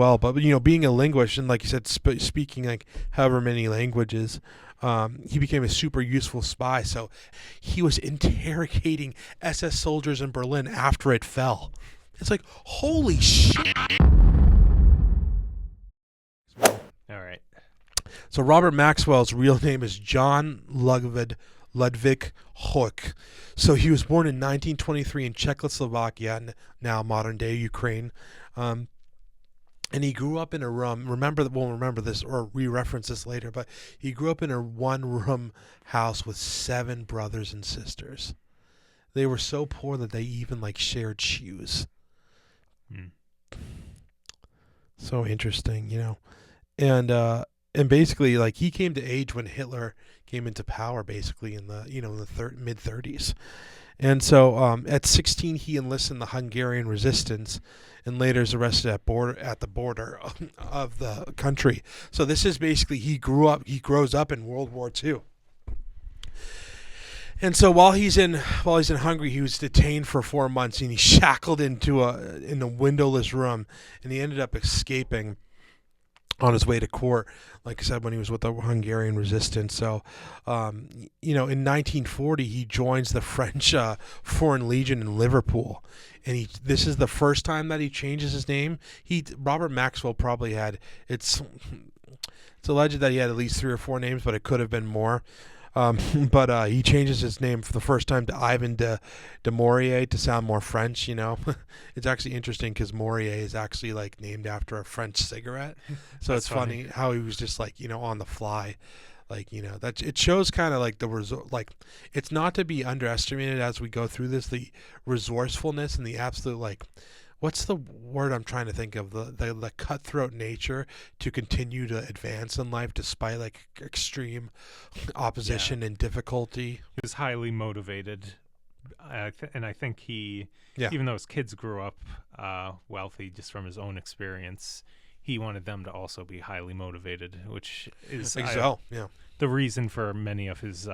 well, but being a linguist and like you said, speaking like however many languages, he became a super useful spy. So he was interrogating SS soldiers in Berlin after it fell. It's like, holy shit. All right. So Robert Maxwell's real name is John Ludwig Hoek. So he was born in 1923 in Czechoslovakia, now modern day Ukraine. And he grew up in a room. We'll remember this or re-reference this later, but he grew up in a one-room house with 7 brothers and sisters. They were so poor that they even like shared shoes. So interesting, and basically like he came to age when Hitler came into power, basically in the mid-30s. And so at 16, he enlists in the Hungarian resistance and later is arrested at the border of the country. So this is basically he grows up in World War II. And so while he's in Hungary, he was detained for 4 months and he's shackled in a windowless room, and he ended up escaping on his way to court, like I said, when he was with the Hungarian resistance. So, in 1940, he joins the French Foreign Legion in Liverpool, and this is the first time that he changes his name. Robert Maxwell probably had it's alleged that he had at least 3 or 4 names, but it could have been more. But he changes his name for the first time to Ivan de Maurier to sound more French. It's actually interesting because Maurier is actually like named after a French cigarette. So it's funny how he was just like on the fly, like that it shows kind of like the result. Like it's not to be underestimated as we go through this, the resourcefulness and the absolute like. What's the word I'm trying to think of? The cutthroat nature to continue to advance in life despite like extreme opposition and difficulty. He was highly motivated, and I think even though his kids grew up wealthy just from his own experience, he wanted them to also be highly motivated, which is the reason for many of his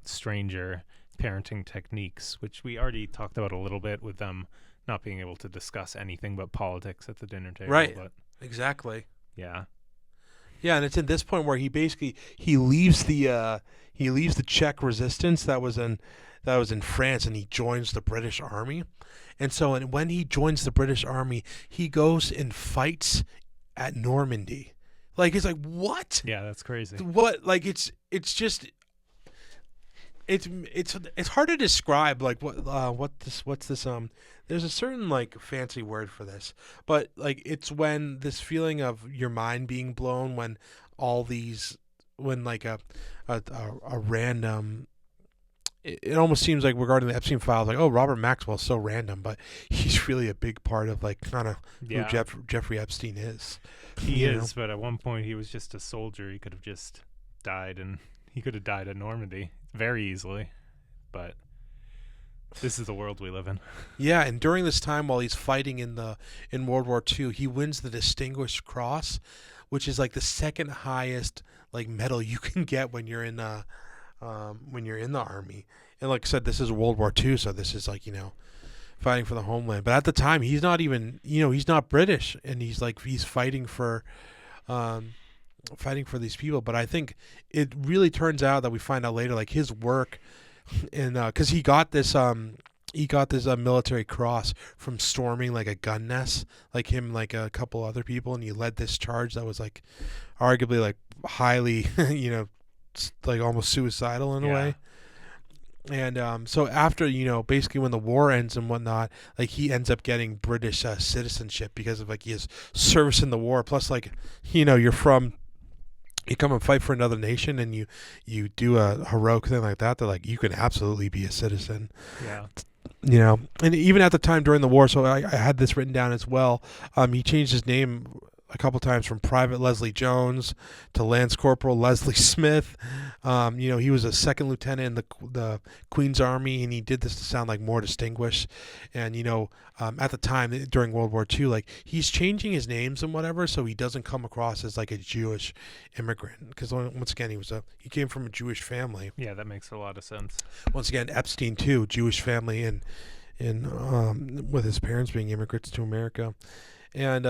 stranger parenting techniques, which we already talked about a little bit with them not being able to discuss anything but politics at the dinner table. Right. But, exactly. Yeah. Yeah, and it's at this point where he leaves the Czech resistance that was in France, and he joins the British Army. And so when he joins the British Army, he goes and fights at Normandy. Like it's like, what? Yeah, that's crazy. What? Like it's just it's hard to describe like what's this there's a certain like fancy word for this, but like it's when this feeling of your mind being blown when like a random it almost seems like regarding the Epstein files like, oh, Robert Maxwell's so random, but he's really a big part of like kind of who Jeffrey Epstein is. He is, but at one point he was just a soldier. He could have just died, and he could have died at Normandy very easily, but this is the world we live in. Yeah, and during this time while he's fighting in World War II, he wins the Distinguished Cross, which is like the second highest like medal you can get when you're in the army. And like I said, this is World War II, so this is like fighting for the homeland. But at the time, he's not even he's not British, and he's fighting for these people. But I think it really turns out that we find out later, like his work, and because he got this military cross from storming like a gun nest, like him, like a couple other people, and he led this charge that was like arguably like highly, like almost suicidal in a way. And so after, basically when the war ends and whatnot, like he ends up getting British citizenship because of like his service in the war. Plus, like, you come and fight for another nation and you do a heroic thing like that like you can absolutely be a citizen. Yeah. And even at the time during the war, so I had this written down as well. He changed his name a couple times from Private Leslie Jones to Lance Corporal Leslie Smith. He was a second lieutenant in the Queen's Army, and he did this to sound like more distinguished. And at the time during World War II, like he's changing his names and whatever, so he doesn't come across as like a Jewish immigrant. Because once again, he came from a Jewish family. Yeah, that makes a lot of sense. Once again, Epstein too, Jewish family, and with his parents being immigrants to America. And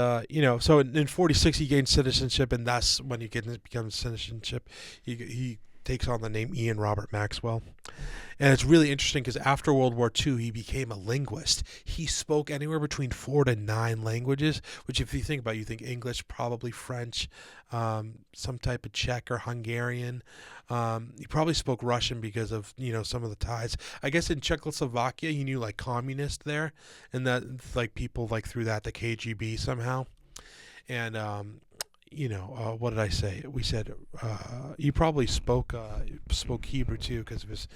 so in 46 he gained citizenship, and that's when he becomes citizenship. He takes on the name Ian Robert Maxwell. And it's really interesting because after World War II, he became a linguist. He spoke anywhere between 4 to 9 languages, which if you think about it, you think English, probably French, some type of Czech or Hungarian. He probably spoke Russian because of, some of the ties. I guess in Czechoslovakia, he knew like communists there, and that like people like through that, the KGB somehow. And, what did I say? We said he probably spoke Hebrew too because of his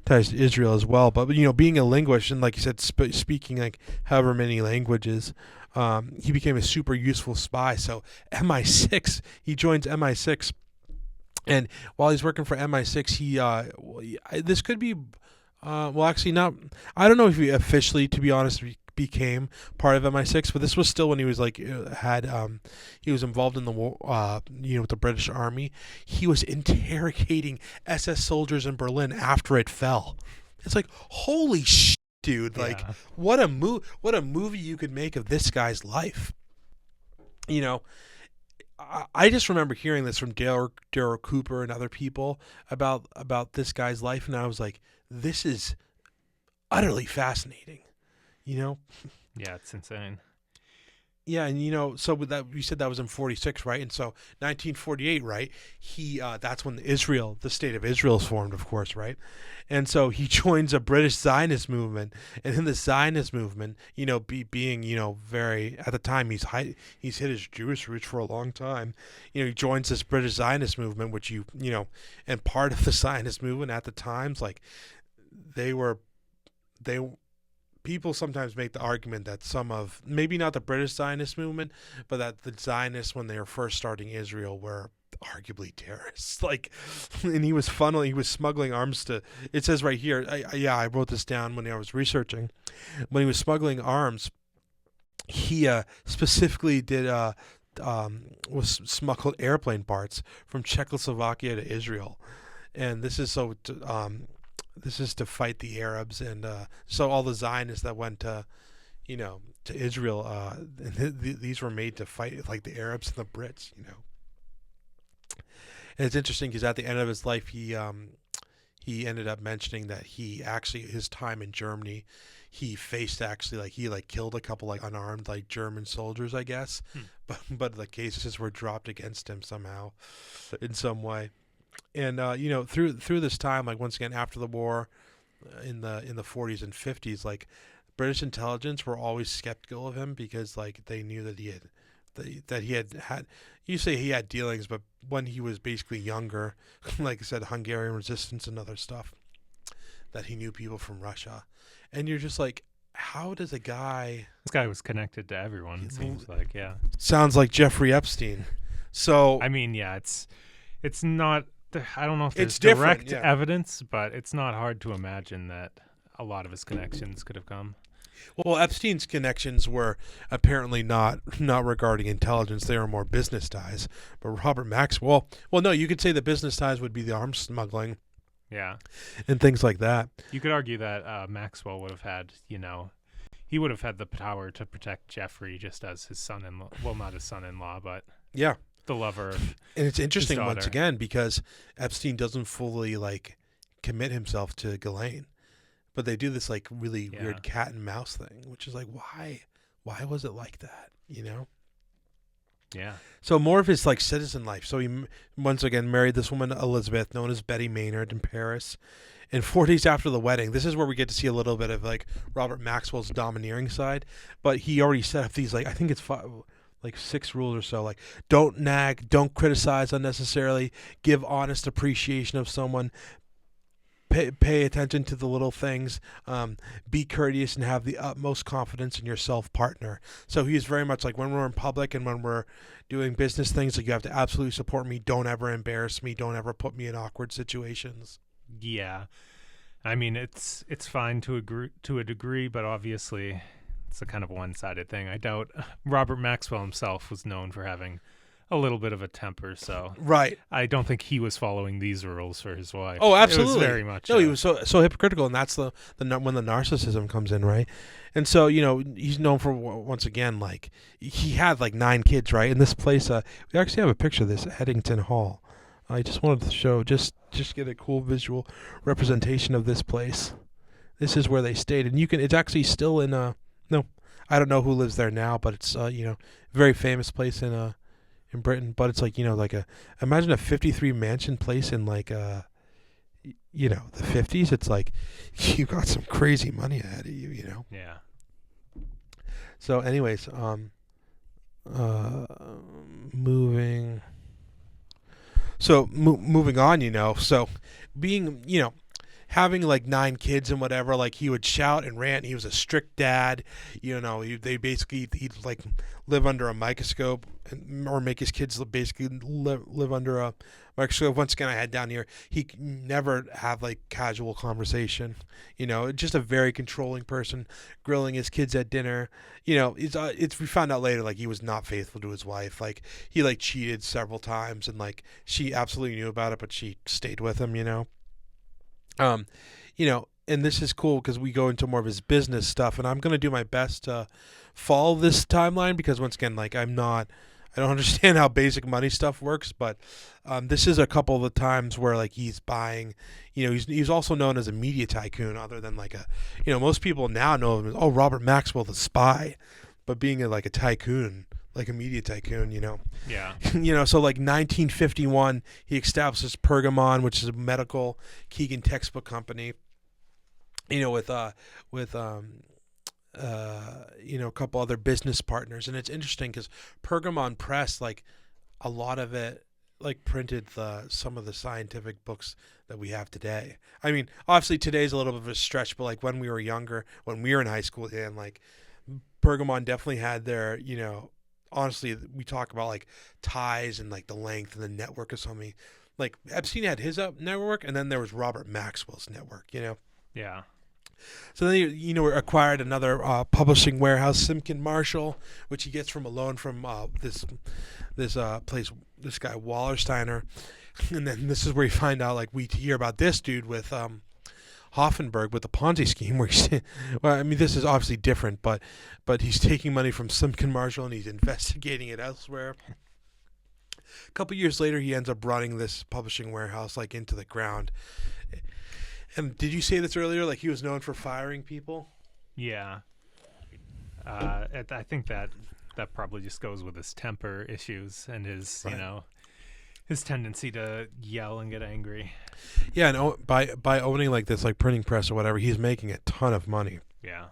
ties to Israel as well. But being a linguist and like you said, speaking like however many languages, he became a super useful spy. So MI6, he joins MI6, and while he's working for MI6, this could be actually not. I don't know if he officially, to be honest, became part of MI6, but this was still when he was like he was involved in the war, with the British Army. He was interrogating SS soldiers in Berlin after it fell. It's like, holy shit, dude! Like, what a movie you could make of this guy's life. I just remember hearing this from Daryl Cooper and other people about this guy's life, and I was like, this is utterly fascinating. Yeah, it's insane. Yeah, and so with that, you said that was in 46, right? And so 1948, right? That's when the state of Israel is formed, of course, right? And so he joins a British Zionist movement, and in the Zionist movement, being very at the time he's hit his Jewish roots for a long time. He joins this British Zionist movement, which and part of the Zionist movement at the times, like they people sometimes make the argument that some of, maybe not the British Zionist movement, but that the Zionists, when they were first starting Israel, were arguably terrorists. Like, and he was smuggling arms to, it says right here, I wrote this down when I was researching. When he was smuggling arms, he specifically did, was smuggled airplane parts from Czechoslovakia to Israel. And this is this is to fight the Arabs, and so all the Zionists that went to Israel, these were made to fight like the Arabs and the Brits, And it's interesting because at the end of his life, he ended up mentioning that his time in Germany, he faced he killed a couple like unarmed like German soldiers, I guess, but the cases were dropped against him somehow, in some way. And through this time, like once again after the war, in the 40s and 50s, like British intelligence were always skeptical of him because like they knew that he had you say he had dealings, but when he was basically younger, like I said, Hungarian resistance and other stuff, that he knew people from Russia, and you're just like, how does a guy? This guy was connected to everyone. It seems like, yeah. Sounds like Jeffrey Epstein. So I mean, yeah, it's not. I don't know if there's direct evidence, but it's not hard to imagine that a lot of his connections could have come. Well, Epstein's connections were apparently not regarding intelligence; they were more business ties. But Robert Maxwell, well, no, you could say the business ties would be the arms smuggling, and things like that. You could argue that Maxwell would have had, he would have had the power to protect Jeffrey just as his son-in-law. Well, not his son-in-law, but the lover. And it's interesting once again because Epstein doesn't fully like commit himself to Ghislaine, but they do this like really weird cat and mouse thing, which is like, why was it like that? Yeah. So more of his like citizen life. So he once again married this woman Elizabeth, known as Betty Maynard, in Paris. And 4 days after the wedding, this is where we get to see a little bit of like Robert Maxwell's domineering side. But he already set up these like, I think it's 6 rules or so, like don't nag, don't criticize unnecessarily, give honest appreciation of someone, pay attention to the little things, be courteous, and have the utmost confidence in your partner. So he's very much like, when we're in public and when we're doing business things, like, you have to absolutely support me, don't ever embarrass me, don't ever put me in awkward situations. Yeah, I mean, it's fine to a degree, but obviously it's a kind of one-sided thing. I doubt Robert Maxwell himself was known for having a little bit of a temper, so Right. I don't think he was following these rules for his wife. Oh, absolutely. It was very much. No, he was so hypocritical, and that's the when the narcissism comes in, right? And so he's known for once again, like he had like 9 kids, right? In this place, we actually have a picture of this at Eddington Hall. I just wanted to show just get a cool visual representation of this place. This is where they stayed, and it's actually still in no, I don't know who lives there now, but it's very famous place in Britain. But it's like imagine a 53 mansion place in like the 50s. It's like you got some crazy money ahead of you, Yeah. So anyways, moving on, so being, having like 9 kids and whatever, like he would shout and rant. He was a strict dad, he'd like live under a microscope or make his kids basically live under a microscope. Once again, I had down here, he never have like casual conversation, just a very controlling person, grilling his kids at dinner. It's we found out later, like he was not faithful to his wife. Like he like cheated several times, and like she absolutely knew about it, but she stayed with him, and this is cool because we go into more of his business stuff, and I'm going to do my best to follow this timeline because once again, like I don't understand how basic money stuff works, but this is a couple of the times where like he's buying, he's also known as a media tycoon, other than like most people now know him as, Robert Maxwell, the spy, but being like a tycoon, like a media tycoon, Yeah. So like 1951, he establishes Pergamon, which is a medical Keegan textbook company, with a couple other business partners. And it's interesting because Pergamon Press, like a lot of it, like printed some of the scientific books that we have today. I mean, obviously today's a little bit of a stretch, but like when we were younger, when we were in high school, and like Pergamon definitely had their, honestly, we talk about like ties and like the length and the network of something. Like Epstein had his network, and then there was Robert Maxwell's network, Yeah. So then he acquired another publishing warehouse, Simkin Marshall, which he gets from a loan from this place, this guy Wallersteiner. And then this is where you find out, like we hear about this dude with Hoffenberg with the Ponzi scheme, where he's, well, I mean, this is obviously different, but he's taking money from Simkin Marshall and he's investigating it elsewhere. A couple years later, he ends up running this publishing warehouse like into the ground. And did you say this earlier? Like he was known for firing people? Yeah. I think that probably just goes with his temper issues and his, right. His tendency to yell and get angry. Yeah, and by owning like this like printing press or whatever, he's making a ton of money. Yeah.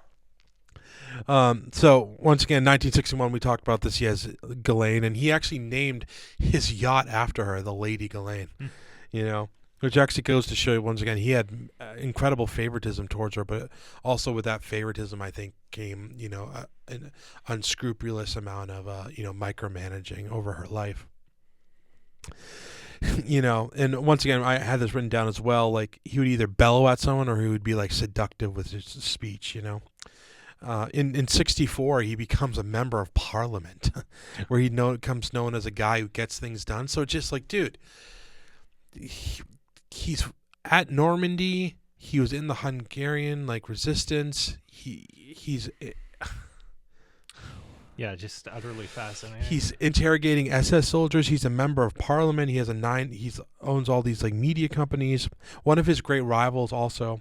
So once again, 1961, we talked about this. He has Ghislaine, and he actually named his yacht after her, the Lady Ghislaine. Which actually goes to show you, once again, he had incredible favoritism towards her, but also with that favoritism, I think, came, an unscrupulous amount of, micromanaging over her life. And once again, I had this written down as well, like he would either bellow at someone or he would be like seductive with his speech, In 64, he becomes a member of parliament where he becomes known as a guy who gets things done. So it's just like, dude, he's at Normandy. He was in the Hungarian like resistance. He's yeah, just utterly fascinating. He's interrogating SS soldiers. He's a member of parliament. He has he owns all these like media companies. One of his great rivals also.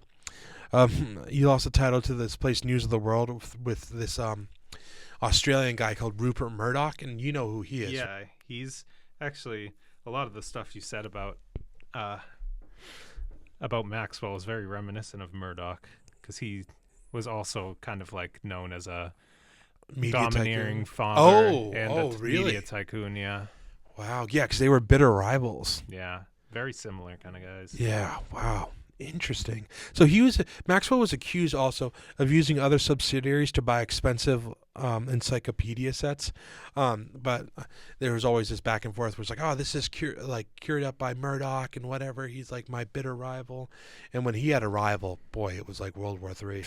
He lost the title to this place, News of the World, with this Australian guy called Rupert Murdoch, and you know who he is. Yeah, he's actually, a lot of the stuff you said about Maxwell is very reminiscent of Murdoch, because he was also kind of like known as a media domineering tycoon. father and a really? media tycoon. Yeah. Wow. Yeah, because they were bitter rivals. Yeah, very similar kind of guys. Yeah. Wow. Interesting. So Maxwell was accused also of using other subsidiaries to buy expensive encyclopedia sets, but there was always this back and forth where it's like, oh, this is cured up by Murdoch and whatever. He's like my bitter rival, and when he had a rival, boy, it was like World War III.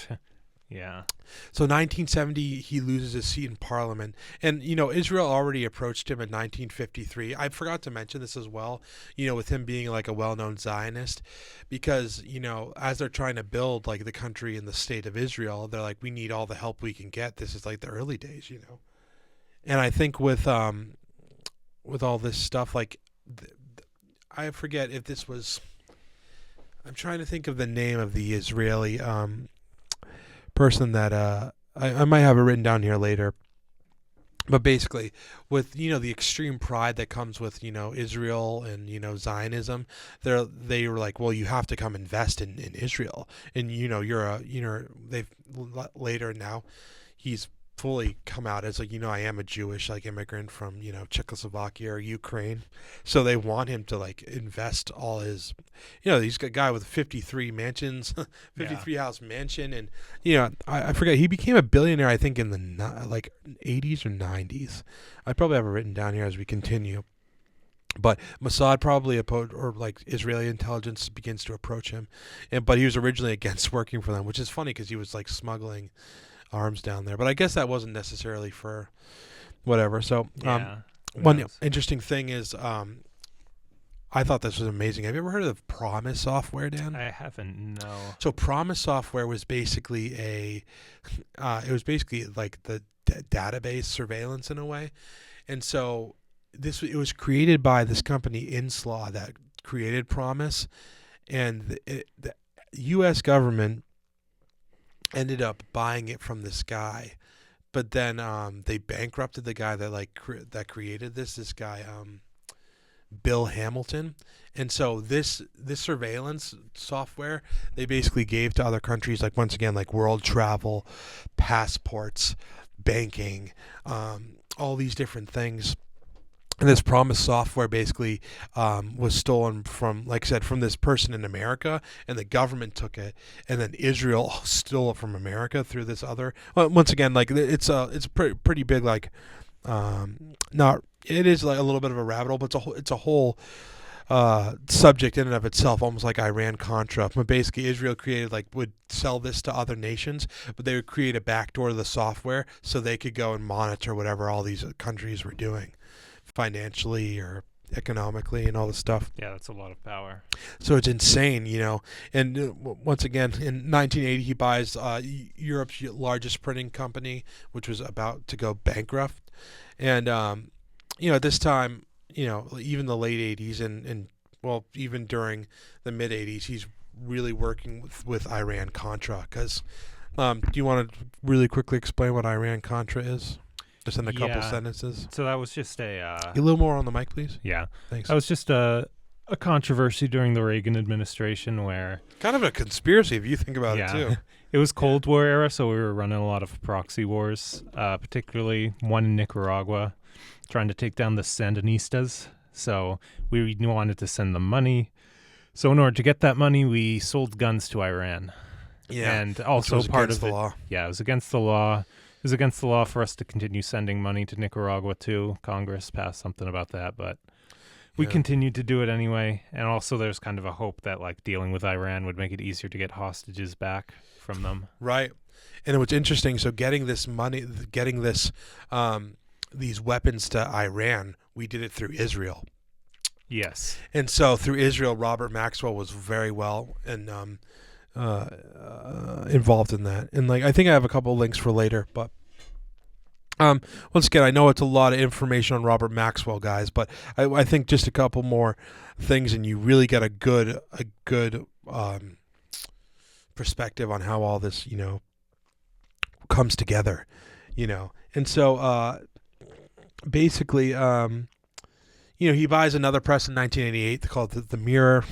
Yeah. So 1970, he loses his seat in parliament. And, Israel already approached him in 1953. I forgot to mention this as well, with him being like a well-known Zionist, because, as they're trying to build like the country and the state of Israel, they're like, we need all the help we can get. This is like the early days, And I think with all this stuff, like, I forget if this was, I'm trying to think of the name of the Israeli person that I might have it written down here later, but basically with the extreme pride that comes with Israel and Zionism, they were like, well, you have to come invest in Israel, and they've later now he's fully come out as like, I am a Jewish like immigrant from Czechoslovakia or Ukraine, so they want him to like invest all his, he's a guy with 53 mansions, 53 house mansion, and I forget, he became a billionaire I think in the 80s or 90s. I probably have it written down here as we continue. But Mossad probably or like Israeli intelligence begins to approach him, but he was originally against working for them, which is funny because he was like smuggling arms down there, but I guess that wasn't necessarily for whatever. So one interesting thing is I thought this was amazing. Have you ever heard of Promise software, Dan? I haven't, no. So Promise software was basically it was basically like the database surveillance in a way, and so it was created by this company Inslaw that created Promise, and the U.S. government ended up buying it from this guy, but then they bankrupted the guy that created this guy, Bill Hamilton. And so this surveillance software they basically gave to other countries, like once again like world travel, passports, banking, all these different things. And this Promise software basically was stolen from, like I said, from this person in America, and the government took it, and then Israel stole it from America through this other. Well, once again, like it's pretty big. Like, not it is like a little bit of a rabbit hole, but it's a whole subject in and of itself, almost like Iran-Contra. But basically, Israel would sell this to other nations, but they would create a backdoor to the software so they could go and monitor whatever all these countries were doing, financially or economically and all this stuff. Yeah, that's a lot of power. So it's insane, And once again, in 1980, he buys Europe's largest printing company, which was about to go bankrupt. And, at this time, even the late 80s and even during the mid 80s, he's really working with Iran-Contra. Because do you want to really quickly explain what Iran-Contra is? Just in a couple sentences. So that was just a little more on the mic, please. Yeah, thanks. That was just a controversy during the Reagan administration, where kind of a conspiracy if you think about it too. It was Cold War era, so we were running a lot of proxy wars, particularly one in Nicaragua, trying to take down the Sandinistas. So we wanted to send them money. So in order to get that money, we sold guns to Iran. Yeah, and also part of the law. Yeah, it was against the law. It was against the law for us to continue sending money to Nicaragua too. Congress passed something about that, but we continued to do it anyway. And also there's kind of a hope that like dealing with Iran would make it easier to get hostages back from them. Right. And it was interesting. So getting this money, getting this, these weapons to Iran, we did it through Israel. Yes. And so through Israel, Robert Maxwell was very well and involved in that. And like I think I have a couple of links for later, but once again, I know it's a lot of information on Robert Maxwell, guys, but I think just a couple more things and you really get a good perspective on how all this comes together, and so basically he buys another press in 1988 called the Mirror.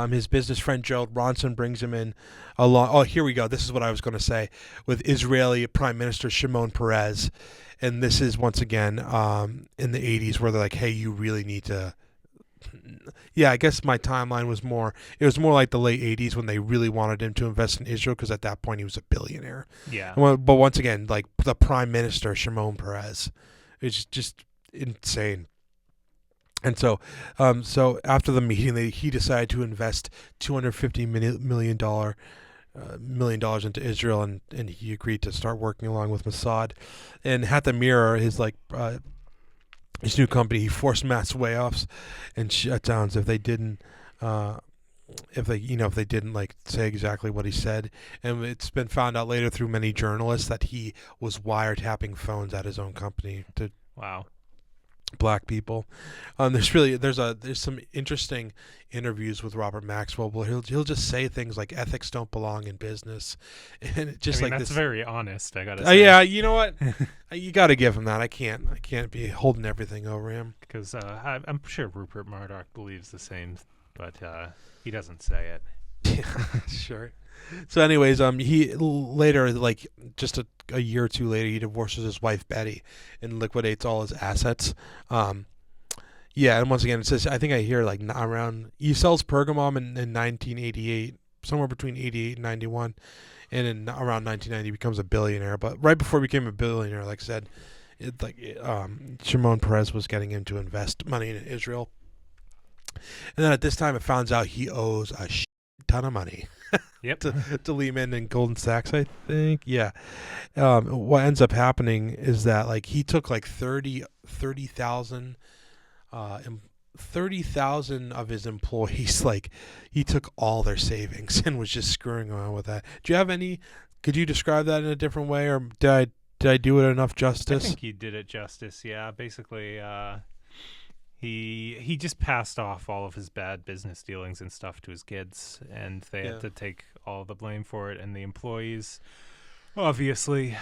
His business friend Gerald Ronson brings him in along. Oh, here we go. This is what I was going to say with Israeli Prime Minister Shimon Peres. And this is once again in the 80s where they're like, hey, you really need to. Yeah, I guess my timeline was it was more like the late 80s when they really wanted him to invest in Israel because at that point he was a billionaire. Yeah. But once again, like the Prime Minister Shimon Peres, it's just insane. And so after the meeting, he decided to invest $250 million $1 million into Israel, and he agreed to start working along with Mossad. And Hatham Mirror, his new company, he forced mass layoffs and shutdowns if they didn't. If they didn't like say exactly what he said. And it's been found out later through many journalists that he was wiretapping phones at his own company to Wow. black people. There's some interesting interviews with Robert Maxwell where he'll just say things like ethics don't belong in business, and it just that's this very honest. I gotta say. Yeah, you know what, you got to give him that. I can't be holding everything over him, because I'm sure Rupert Murdoch believes the same, but he doesn't say it. Yeah, sure. So anyways, he later, like just a year or two later, he divorces his wife Betty and liquidates all his assets. Yeah, and once again, it says, I think I hear like around, he sells Pergamum in 1988, somewhere between 88 and 91, and in around 1990 he becomes a billionaire. But right before he became a billionaire, like I said, Shimon Peres was getting him to invest money in Israel. And then at this time, it finds out he owes a ton of money. Yep. to Lehman and Goldman Sachs, I think. Yeah. What ends up happening is that like he took like 30,000 of his employees, like he took all their savings and was just screwing around with that. Do you have any? Could you describe that in a different way, or did I do it enough justice? I think you did it justice. Yeah. Basically, He just passed off all of his bad business dealings and stuff to his kids, and they had to take all the blame for it. And the employees obviously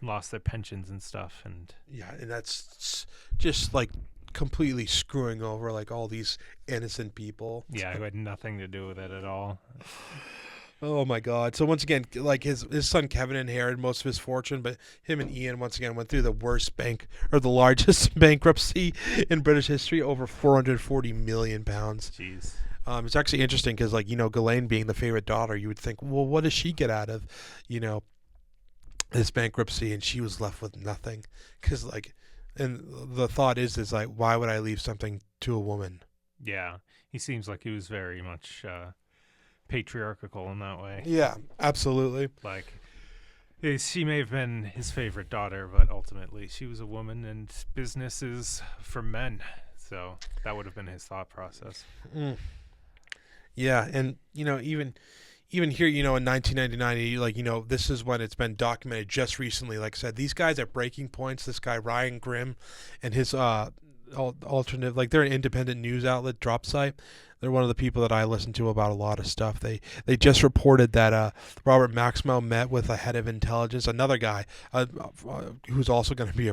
lost their pensions and stuff. And and that's just like completely screwing over like all these innocent people. Yeah, who had nothing to do with it at all. Oh my God! So once again, like his son Kevin inherited most of his fortune, but him and Ian once again went through the the largest bankruptcy in British history, over £440 million. Jeez. It's actually interesting because, like, Ghislaine being the favorite daughter, you would think, well, what does she get out of, this bankruptcy? And she was left with nothing, because and the thought is like, why would I leave something to a woman? Yeah, he seems like he was very much patriarchal in that way. Yeah, absolutely. Like, she may have been his favorite daughter, but ultimately she was a woman, and business is for men. So that would have been his thought process. Yeah, and even here, in 1999, this is when it's been documented just recently. Like I said, these guys at Breaking Points, this guy Ryan Grimm and his alternative, like they're an independent news outlet, drop site. They're one of the people that I listen to about a lot of stuff. They just reported that Robert Maxwell met with a head of intelligence, another guy who's also going to be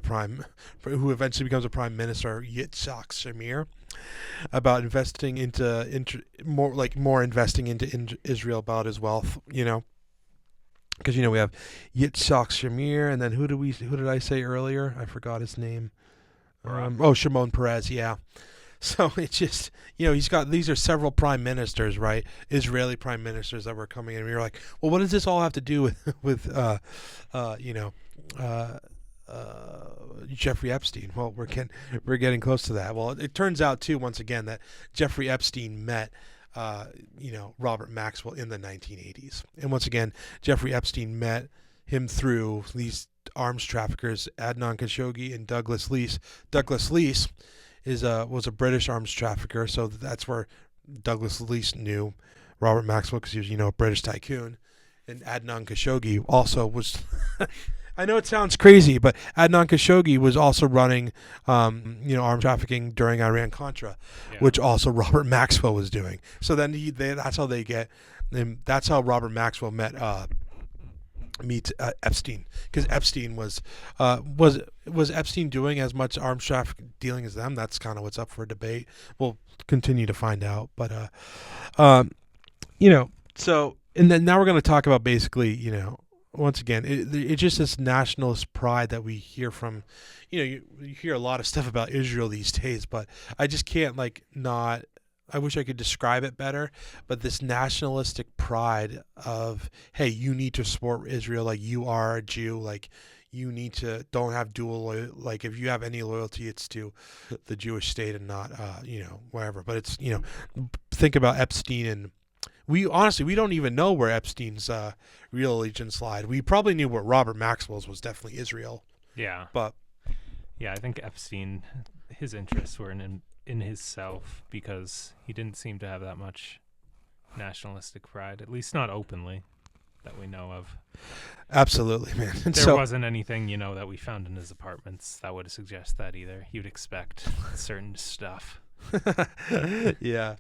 who eventually becomes a prime minister, Yitzhak Shamir, about investing into more investing into Israel, about his wealth, because we have Yitzhak Shamir, and then who did I say earlier? I forgot his name. Shimon Peres, yeah. So it's just, these are several prime ministers, right? Israeli prime ministers that were coming in. And we were like, well, what does this all have to do with Jeffrey Epstein? Well, we're getting close to that. Well, it turns out too, once again, that Jeffrey Epstein met Robert Maxwell in the 1980s. And once again, Jeffrey Epstein met him through these arms traffickers, Adnan Khashoggi and Douglas Leese. Douglas Leese was a British arms trafficker, so that's where Douglas Leese knew Robert Maxwell, because he was, a British tycoon. And Adnan Khashoggi also was I know it sounds crazy, but Adnan Khashoggi was also running arms trafficking during Iran-Contra, which also Robert Maxwell was doing. So then that's how Robert Maxwell met Epstein, because Epstein was Epstein doing as much arms trafficking dealing as them? That's kind of what's up for debate. We'll continue to find out, but so, and then now we're going to talk about basically, once again, it's just this nationalist pride that we hear from, you hear a lot of stuff about Israel these days, but I just can't I wish I could describe it better, but this nationalistic pride of, hey, you need to support Israel, like you are a Jew, like you need to don't have like if you have any loyalty, it's to the Jewish state and not, wherever. But it's, think about Epstein and We don't even know where Epstein's real allegiance lied. We probably knew what Robert Maxwell's was, definitely Israel. Yeah. But yeah, I think Epstein, his interests were in himself, because he didn't seem to have that much nationalistic pride, at least not openly, that we know of. Absolutely, man. And there wasn't anything, that we found in his apartments that would suggest that either. You'd expect certain stuff. Yeah.